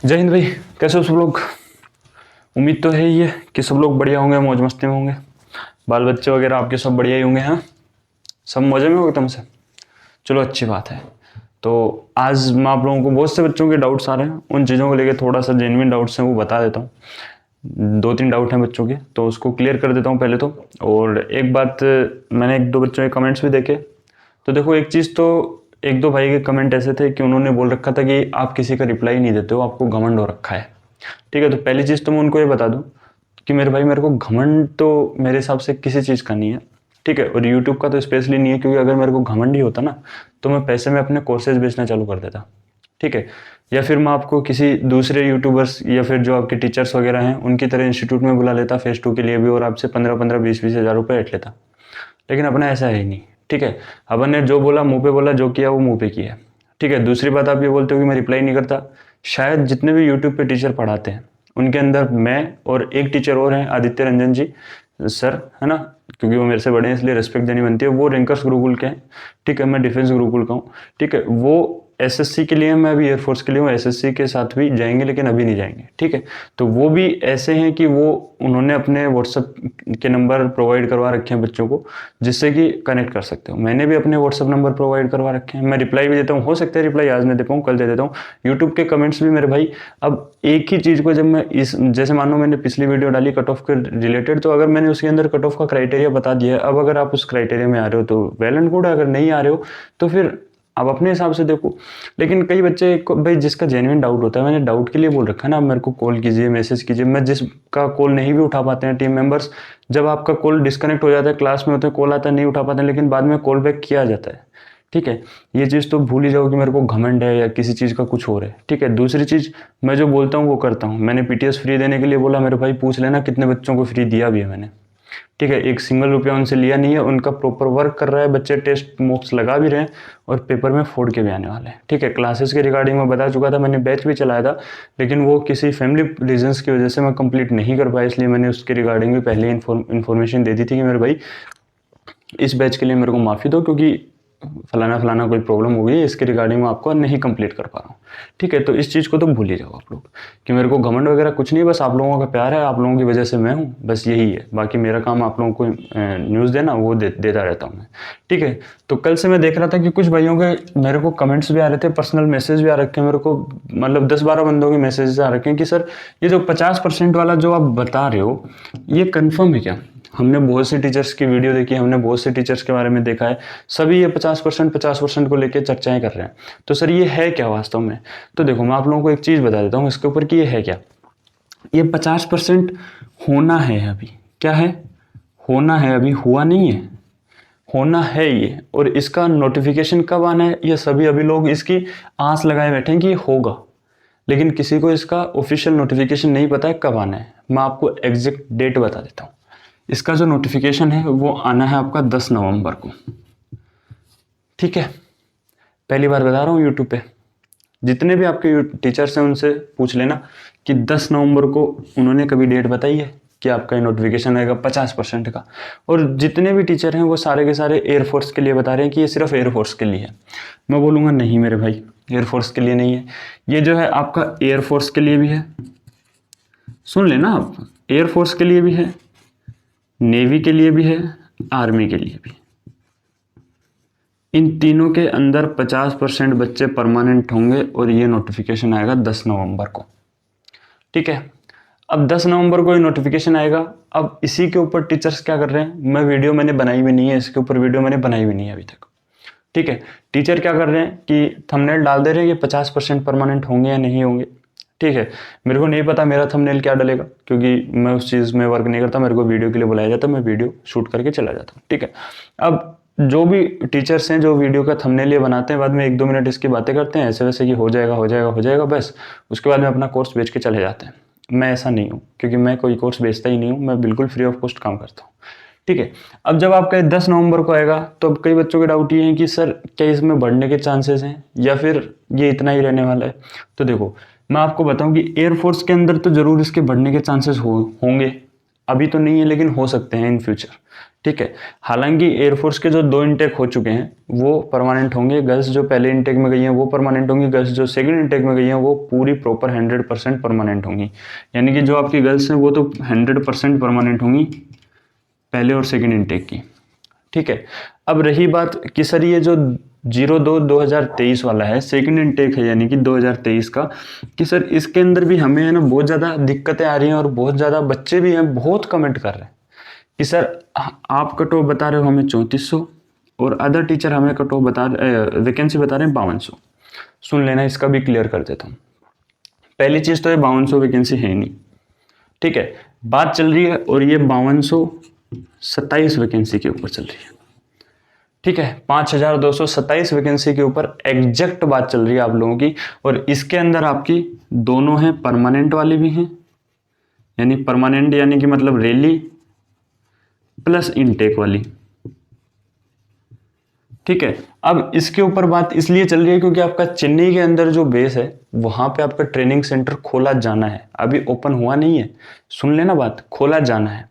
जय हिंद भाई, कैसे हो सब लोग। उम्मीद तो है ही है कि सब लोग बढ़िया होंगे, मौज मस्ती में होंगे। बाल बच्चे वगैरह आपके सब बढ़िया ही होंगे। हाँ, सब मज़े में हो एकदम से। चलो अच्छी बात है। तो आज मैं आप लोगों को बहुत से बच्चों के डाउट्स आ रहे हैं, उन चीज़ों को लेकर थोड़ा सा जेन्युइन डाउट्स हैं वो बता देता हूँ। 2-3 डाउट हैं बच्चों के, तो उसको क्लियर कर देता हूँ पहले तो। और एक बात, मैंने 1-2 बच्चों के कमेंट्स भी देखे। तो देखो, एक चीज़ तो, 1-2 भाई के कमेंट ऐसे थे कि उन्होंने बोल रखा था कि आप किसी का रिप्लाई नहीं देते हो, आपको घमंड हो रखा है। ठीक है, तो पहली चीज़ तो मैं उनको ये बता दूं कि मेरे भाई, मेरे को घमंड तो मेरे हिसाब से किसी चीज़ का नहीं है। ठीक है, और यूट्यूब का तो स्पेशली नहीं है, क्योंकि अगर मेरे को घमंड ही होता ना तो मैं पैसे में अपने कोर्सेज बेचना चालू कर देता। ठीक है, या फिर मैं आपको किसी दूसरे यूट्यूबर्स या फिर जो आपके टीचर्स वगैरह हैं उनकी तरह इंस्टीट्यूट में बुला लेता फेस 2 के लिए भी, और आपसे 15-15, 20-20 हज़ार रुपये ऐट लेता। लेकिन अपना ऐसा है ही नहीं। ठीक है, अपन ने जो बोला मुंह पे बोला, जो किया वो मुंह पे किया। ठीक है, दूसरी बात, आप ये बोलते हो कि मैं रिप्लाई नहीं करता। शायद जितने भी यूट्यूब पे टीचर पढ़ाते हैं उनके अंदर मैं और एक टीचर और हैं, आदित्य रंजन जी सर, है ना, क्योंकि वो मेरे से बड़े हैं इसलिए रिस्पेक्ट देनी बनती है। वो रैंकर्स गुरुकुल के हैं। ठीक है, मैं डिफेंस गुरुकुल का हूँ। ठीक है, वो एसएससी के लिए, मैं अभी एयरफोर्स के लिए हूँ, एसएससी के साथ भी जाएंगे लेकिन अभी नहीं जाएंगे। ठीक है, तो वो भी ऐसे हैं कि वो, उन्होंने अपने व्हाट्सअप के नंबर प्रोवाइड करवा रखे हैं बच्चों को, जिससे कि कनेक्ट कर सकते हो। मैंने भी अपने व्हाट्सअप नंबर प्रोवाइड करवा रखे हैं, मैं रिप्लाई भी देता हूँ। हो सकता है रिप्लाई आज नहीं दे पाऊँ, कल दे देता हूँ। यूट्यूब के कमेंट्स भी मेरे भाई, अब एक ही चीज़ को जब मैं इस, जैसे मान लो मैंने पिछली वीडियो डाली कट ऑफ के रिलेटेड, तो अगर मैंने उसके अंदर कट ऑफ का क्राइटेरिया बता दिया, अब अगर आप उस क्राइटेरिया में आ रहे हो तो वेल एंड गुड, अगर नहीं आ रहे हो तो फिर आप अपने हिसाब से देखो। लेकिन कई बच्चे भाई, जिसका जेन्युइन डाउट होता है, मैंने डाउट के लिए बोल रखा है ना, आप मेरे को कॉल कीजिए, मैसेज कीजिए। मैं जिसका कॉल नहीं भी उठा पाते हैं टीम मेंबर्स, जब आपका कॉल डिस्कनेक्ट हो जाता है, क्लास में होते हैं, कॉल आता है, नहीं उठा पाते हैं, लेकिन बाद में कॉल बैक किया जाता है। ठीक है, ये चीज़ तो भूल ही जाओ कि मेरे को घमंड है या किसी चीज़ का कुछ और है। ठीक है, दूसरी चीज़, मैं जो बोलता हूँ वो करता हूँ। मैंने पीटीएस फ्री देने के लिए बोला, मेरे भाई पूछ लेना कितने बच्चों को फ्री दिया भी है मैंने। ठीक है, एक सिंगल रुपया उनसे लिया नहीं है। उनका प्रॉपर वर्क कर रहा है, बच्चे टेस्ट मॉक्स लगा भी रहे हैं और पेपर में फोड़ के भी आने वाले हैं। ठीक है, क्लासेस के रिगार्डिंग में बता चुका था, मैंने बैच भी चलाया था, लेकिन वो किसी फैमिली रीजंस की वजह से मैं कंप्लीट नहीं कर पाया, इसलिए मैंने उसके रिगार्डिंग भी पहले इन्फॉर्मेशन दे दी थी कि मेरे भाई इस बैच के लिए मेरे को माफ़ी दो, क्योंकि फलाना फलाना कोई प्रॉब्लम हो गई, इसके रिगार्डिंग मैं आपको नहीं कंप्लीट कर पा रहा हूँ। ठीक है, तो इस चीज़ को तो भूल ही जाओ आप लोग कि मेरे को घमंड वगैरह कुछ नहीं है, बस आप लोगों का प्यार है, आप लोगों की वजह से मैं हूँ, बस यही है। बाकी मेरा काम आप लोगों को न्यूज़ देना, वो देता रहता हूँ मैं। ठीक है, तो कल से मैं देख रहा था कि कुछ भाइयों के मेरे को कमेंट्स भी आ रहे थे, पर्सनल मैसेज भी आ रखे हैं मेरे को, मतलब 10-12 बंदों के मैसेज आ रखे हैं कि सर ये जो 50% वाला जो आप बता रहे हो, ये कन्फर्म है क्या। हमने बहुत से टीचर्स की वीडियो देखी, हमने बहुत से टीचर्स के बारे में देखा है, सभी ये 50% को लेकर चर्चाएं कर रहे हैं। तो सर ये है क्या वास्तव में। तो देखो, मैं आप लोगों को एक चीज़ बता देता हूँ इसके ऊपर कि ये है क्या। ये 50% होना है अभी, क्या है, होना है, अभी हुआ नहीं है, होना है ये। और इसका नोटिफिकेशन कब आना है, ये सभी अभी लोग इसकी आस लगाए बैठे हैं कि ये होगा, लेकिन किसी को इसका ऑफिशियल नोटिफिकेशन नहीं पता है कब आना है। मैं आपको एग्जैक्ट डेट बता देता हूँ। इसका जो नोटिफिकेशन है वो आना है आपका 10 नवंबर को। ठीक है, पहली बार बता रहा हूँ यूट्यूब पे, जितने भी आपके टीचर्स हैं उनसे पूछ लेना कि 10 नवंबर को उन्होंने कभी डेट बताई है कि आपका ये नोटिफिकेशन आएगा 50% का। और जितने भी टीचर हैं वो सारे के सारे एयरफोर्स के लिए बता रहे हैं कि ये सिर्फ एयरफोर्स के लिए है। मैं बोलूँगा नहीं मेरे भाई, एयरफोर्स के लिए नहीं है। ये जो है आपका एयरफोर्स के लिए भी है, सुन लेना आप, एयरफोर्स के लिए भी है, नेवी के लिए भी है, आर्मी के लिए भी। इन तीनों के अंदर 50% बच्चे परमानेंट होंगे और ये नोटिफिकेशन आएगा 10 नवंबर को। ठीक है, अब 10 नवंबर को ये नोटिफिकेशन आएगा। अब इसी के ऊपर टीचर्स क्या कर रहे हैं, मैं वीडियो मैंने बनाई भी नहीं है, इसके ऊपर वीडियो मैंने बनाई भी नहीं है अभी तक। ठीक है, टीचर क्या कर रहे हैं कि थंबनेल डाल दे रहे हैं कि 50% परमानेंट होंगे या नहीं होंगे। ठीक है, मेरे को नहीं पता मेरा थंबनेल क्या डलेगा, क्योंकि मैं उस चीज़ में वर्क नहीं करता, मेरे को वीडियो के लिए बुलाया जाता है, मैं वीडियो शूट करके चला जाता हूँ। ठीक है, अब जो भी टीचर्स हैं जो वीडियो का थंबनेल ये बनाते हैं, बाद में 1-2 मिनट इसकी बातें करते हैं ऐसे वैसे कि हो जाएगा हो जाएगा हो जाएगा, बस उसके बाद में अपना कोर्स बेच के चले जाते हैं। मैं ऐसा नहीं हूँ, क्योंकि मैं कोई कोर्स बेचता ही नहीं हूँ, मैं बिल्कुल फ्री ऑफ कॉस्ट काम करता हूँ। ठीक है, अब जब आपका 10 नवंबर को आएगा तो अब कई बच्चों के डाउट ये है कि सर क्या इसमें बढ़ने के चांसेस हैं या फिर ये इतना ही रहने वाला है। तो देखो, मैं आपको बताऊं कि एयरफोर्स के अंदर तो जरूर इसके बढ़ने के चांसेस होंगे, अभी तो नहीं है लेकिन हो सकते हैं इन फ्यूचर। ठीक है। हालांकि एयरफोर्स के जो 2 इंटेक हो चुके हैं वो परमानेंट होंगे, गर्ल्स जो पहले इंटेक में गई हैं वो परमानेंट होंगी, गर्ल्स जो सेकंड इंटेक में गई हैं वो पूरी प्रॉपर 100% परमानेंट होंगी। यानी कि जो आपकी गर्ल्स हैं वो तो 100% परमानेंट होंगी पहले और सेकंड इंटेक की। ठीक है। अब रही बात कि सर ये जो 02/2023 वाला है सेकंड इनटेक है यानी कि 2023 का, कि सर इसके अंदर भी हमें है ना बहुत ज़्यादा दिक्कतें आ रही हैं और बहुत ज़्यादा बच्चे भी हैं बहुत कमेंट कर रहे हैं कि सर आप कट ऑफ बता रहे हो हमें 3400 और अदर टीचर हमें कट ऑफ वैकेंसी बता रहे हैं 5200। सुन लेना, इसका भी क्लियर कर देता हूँ। पहली चीज़ तो ये 5200 वैकेंसी है ही नहीं। ठीक है, बात चल रही है और ये 5227 वैकेंसी के ऊपर चल रही है। ठीक है, 5227 वैकेंसी के ऊपर एग्जैक्ट बात चल रही है आप लोगों की। और इसके अंदर आपकी दोनों हैं, परमानेंट वाली भी हैं, यानी परमानेंट यानी कि मतलब रैली प्लस इनटेक वाली। ठीक है, अब इसके ऊपर बात इसलिए चल रही है क्योंकि आपका चेन्नई के अंदर जो बेस है वहां पे आपका ट्रेनिंग सेंटर खोला जाना है, अभी ओपन हुआ नहीं है। सुन लेना बात, खोला जाना है,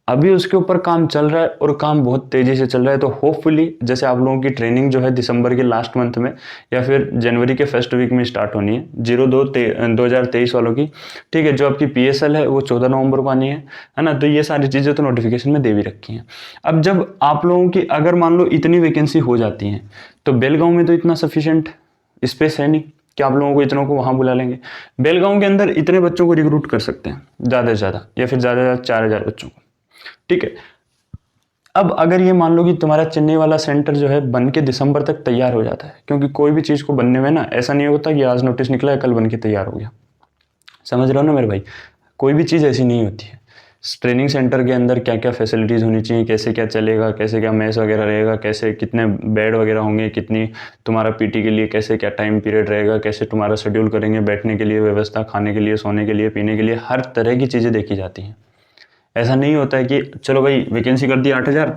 अभी उसके ऊपर काम चल रहा है और काम बहुत तेजी से चल रहा है। तो होपफुली जैसे आप लोगों की ट्रेनिंग जो है दिसंबर के लास्ट मंथ में या फिर जनवरी के फर्स्ट वीक में स्टार्ट होनी है 02/2023 वालों की। ठीक है, जो आपकी PSL है वो 14 नवंबर को आनी है ना। तो ये सारी चीज़ें तो नोटिफिकेशन में दे भी रखी हैं। अब जब आप लोगों की अगर मान लो इतनी वैकेंसी हो जाती हैं तो बेलगांव में तो इतना सफिशिएंट स्पेस है नहीं कि आप लोगों को इतनों को वहां बुला लेंगे। बेलगांव के अंदर इतने बच्चों को रिक्रूट कर सकते हैं ज़्यादा से ज़्यादा, या फिर ज़्यादा से ज़्यादा 4000 बच्चों को। ठीक है, अब अगर ये मान लो कि तुम्हारा चेन्नई वाला सेंटर जो है बन के दिसंबर तक तैयार हो जाता है, क्योंकि कोई भी चीज़ को बनने में ना ऐसा नहीं होता कि आज नोटिस निकला है कल बन के तैयार हो गया। समझ रहे हो ना मेरे भाई, कोई भी चीज़ ऐसी नहीं होती है। ट्रेनिंग सेंटर के अंदर क्या क्या फैसिलिटीज़ होनी चाहिए, कैसे क्या चलेगा, कैसे क्या मेस वगैरह रहेगा, कैसे कितने बेड वगैरह होंगे, कितनी तुम्हारा PT के लिए कैसे क्या टाइम पीरियड रहेगा, कैसे तुम्हारा शेड्यूल करेंगे, बैठने के लिए व्यवस्था, खाने के लिए, सोने के लिए, पीने के लिए, हर तरह की चीज़ें देखी जाती हैं। ऐसा नहीं होता है कि चलो भाई वैकेंसी कर दी 8000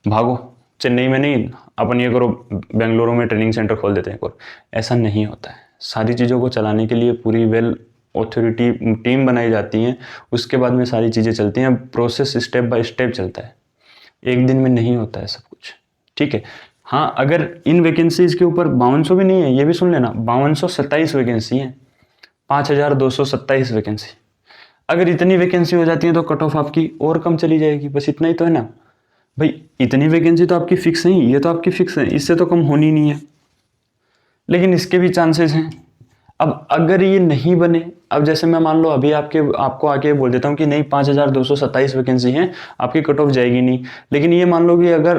भागो चेन्नई में, नहीं अपन ये करो बेंगलुरु में ट्रेनिंग सेंटर खोल देते हैं और ऐसा नहीं होता है। सारी चीज़ों को चलाने के लिए पूरी वेल ऑथोरिटी टीम बनाई जाती है, उसके बाद में सारी चीज़ें चलती हैं। प्रोसेस स्टेप बाय स्टेप चलता है, एक दिन में नहीं होता है सब कुछ। ठीक है, हाँ अगर इन वैकेंसीज के ऊपर 5200 भी नहीं है, ये भी सुन लेना, 5227 वैकेंसी है, 5227 वैकेंसी। अगर इतनी वैकेंसी हो जाती है तो कट ऑफ आपकी और कम चली जाएगी, बस इतना ही तो है ना भाई। इतनी वैकेंसी तो आपकी फिक्स है, ये तो आपकी फिक्स है, इससे तो कम होनी नहीं है, लेकिन इसके भी चांसेस हैं। अब अगर ये नहीं बने, अब जैसे मैं मान लो अभी आपको आके बोल देता हूँ कि नहीं 5227 वैकेंसी हैं, आपकी कट ऑफ जाएगी नहीं। लेकिन ये मान लो कि अगर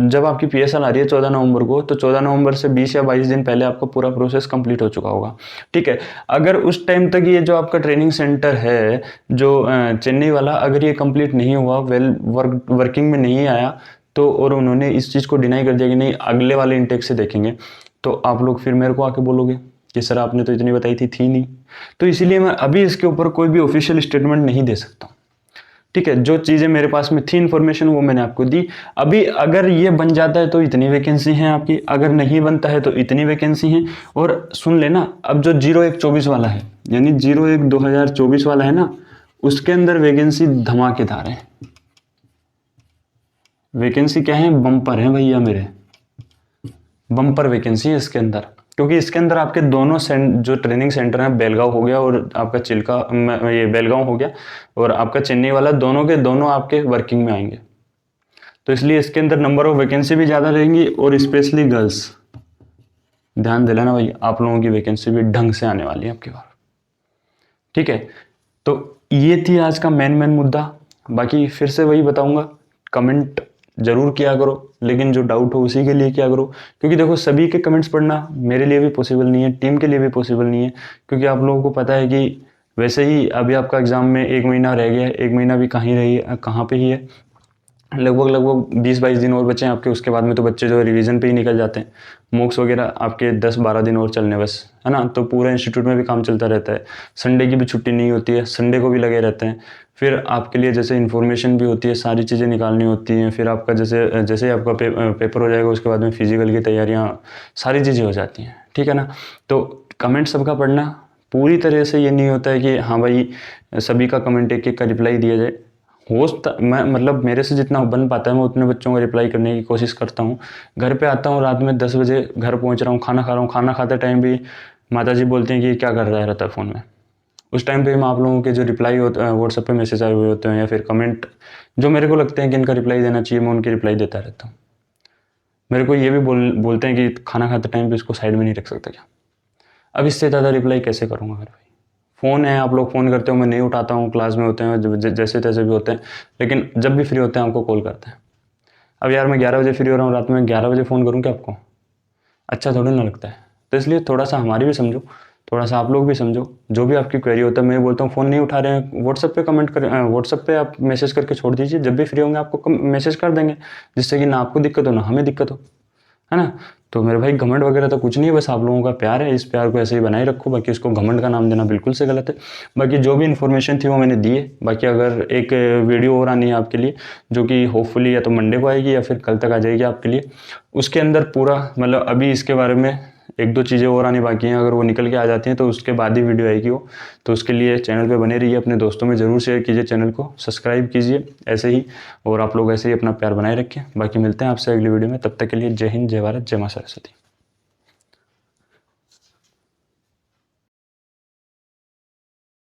जब आपकी PSL आ रही है 14 नवंबर को, तो 14 नवंबर से 20 या 22 दिन पहले आपका पूरा प्रोसेस कंप्लीट हो चुका होगा। ठीक है, अगर उस टाइम तक ये जो आपका ट्रेनिंग सेंटर है जो चेन्नई वाला, अगर ये कंप्लीट नहीं हुआ, वर्किंग में नहीं आया, तो और उन्होंने इस चीज़ को डिनाई कर दिया कि नहीं अगले वाले इंटेक से देखेंगे, तो आप लोग फिर मेरे को आके बोलोगे कि सर आपने तो इतनी बताई थी नहीं। तो इसीलिए मैं अभी इसके ऊपर कोई भी ऑफिशियल स्टेटमेंट नहीं दे सकता। ठीक है, जो चीज़ें मेरे पास में थी इन्फॉर्मेशन वो मैंने आपको दी। अभी अगर ये बन जाता है तो इतनी वैकेंसी है आपकी, अगर नहीं बनता है तो इतनी वैकेंसी है। और सुन लेना, अब जो 01/24 वाला है यानी 01/2024 वाला है ना, उसके अंदर वैकेंसी धमाकेदार है। वैकेंसी क्या है, बम्पर है भैया मेरे, बम्पर वैकेंसी है इसके अंदर। क्योंकि इसके अंदर आपके दोनों जो ट्रेनिंग सेंटर हैं, बेलगांव हो गया और आपका ये बेलगांव हो गया और आपका चेन्नई वाला, दोनों के दोनों आपके वर्किंग में आएंगे। तो इसलिए इसके अंदर नंबर ऑफ वैकेंसी भी ज़्यादा रहेंगी और स्पेशली गर्ल्स, ध्यान दिलाना भाई, आप लोगों की वैकेंसी भी ढंग से आने वाली है आपके बार। ठीक है, तो ये थी आज का मेन मुद्दा। बाकी फिर से वही बताऊंगा, कमेंट जरूर किया करो, लेकिन जो डाउट हो उसी के लिए किया करो। क्योंकि देखो सभी के कमेंट्स पढ़ना मेरे लिए भी पॉसिबल नहीं है, टीम के लिए भी पॉसिबल नहीं है। क्योंकि आप लोगों को पता है कि वैसे ही अभी आपका एग्ज़ाम में 1 महीना रह गया है, 1 महीना भी कहाँ पे ही है, लगभग 20-22 दिन और बचे हैं आपके। उसके बाद में तो बच्चे जो है रिवीजन पे ही निकल जाते हैं, मॉक्स वगैरह आपके 10-12 दिन और चलने बस, है ना। तो पूरा इंस्टीट्यूट में भी काम चलता रहता है, संडे की भी छुट्टी नहीं होती है, संडे को भी लगे रहते हैं। फिर आपके लिए जैसे इन्फॉर्मेशन भी होती है, सारी चीज़ें निकालनी होती हैं। फिर आपका जैसे आपका पेपर हो जाएगा उसके बाद में फिजिकल की तैयारियाँ, सारी चीज़ें हो जाती हैं। ठीक है ना, तो कमेंट सबका पढ़ना। पूरी तरह से ये नहीं होता है कि हाँ भाई सभी का कमेंट एक एक का रिप्लाई दिया जाए, मैं मतलब मेरे से जितना बन पाता है मैं उतने बच्चों को रिप्लाई करने की कोशिश करता हूँ। घर पे आता हूँ रात में 10 बजे, घर पहुँच रहा हूँ, खाना खा रहा हूँ, खाना खाते टाइम भी माता जी बोलती हैं कि क्या कर रहा रहता है फ़ोन में। उस टाइम पे मैं आप लोगों के जो रिप्लाई होते हैं, व्हाट्सएप पे मैसेज आए हुए होते हैं या फिर कमेंट जो मेरे को लगते हैं कि इनका रिप्लाई देना चाहिए, मैं उनकी रिप्लाई देता रहता हूँ। मेरे को ये भी बोलते हैं कि खाना खाते टाइम पे इसको साइड में नहीं रख सकता क्या। अब इससे ज़्यादा रिप्लाई कैसे करूँगा मेरे भाई। फ़ोन है, आप लोग फ़ोन करते हो, मैं नहीं उठाता हूँ, क्लास में होते हैं, जैसे तैसे भी होते हैं, लेकिन जब भी फ्री होते हैं आपको कॉल करते हैं। अब यार मैं 11 बजे फ्री हो रहा हूँ, रात में 11 बजे फ़ोन करूँ क्या आपको? अच्छा थोड़ी ना लगता है। तो इसलिए थोड़ा-सा हमारी भी समझो, थोड़ा-सा आप लोग भी समझो। जो भी आपकी क्वेरी होता है, मैं ये बोलता हूँ फ़ोन नहीं उठा रहे हैं, व्हाट्सएप पे कमेंट करें, व्हाट्सएप पे आप मैसेज करके छोड़ दीजिए, जब भी फ्री होंगे आपको मैसेज कर देंगे, जिससे कि ना आपको दिक्कत हो ना हमें दिक्कत हो, है ना? तो मेरे भाई घमंड वगैरह तो कुछ नहीं है, बस आप लोगों का प्यार है, इस प्यार को ऐसे ही बनाए रखो। बाकी उसको घमंड का नाम देना बिल्कुल से गलत है। बाकी जो भी इन्फॉर्मेशन थी वो मैंने दी है। बाकी अगर एक वीडियो और आनी है आपके लिए, जो कि होपफुली या तो मंडे को आएगी या फिर कल तक आ जाएगी आपके लिए, उसके अंदर पूरा मतलब अभी इसके बारे में एक दो चीज़ें और आनी बाकी हैं, अगर वो निकल के आ जाती हैं तो उसके बाद ही वीडियो आएगी वो। तो उसके लिए चैनल पे बने रहिए, अपने दोस्तों में ज़रूर शेयर कीजिए, चैनल को सब्सक्राइब कीजिए ऐसे ही, और आप लोग ऐसे ही अपना प्यार बनाए रखें। बाकी मिलते हैं आपसे अगली वीडियो में, तब तक के लिए जय हिंद, जय भारत, जय मां सरस्वती।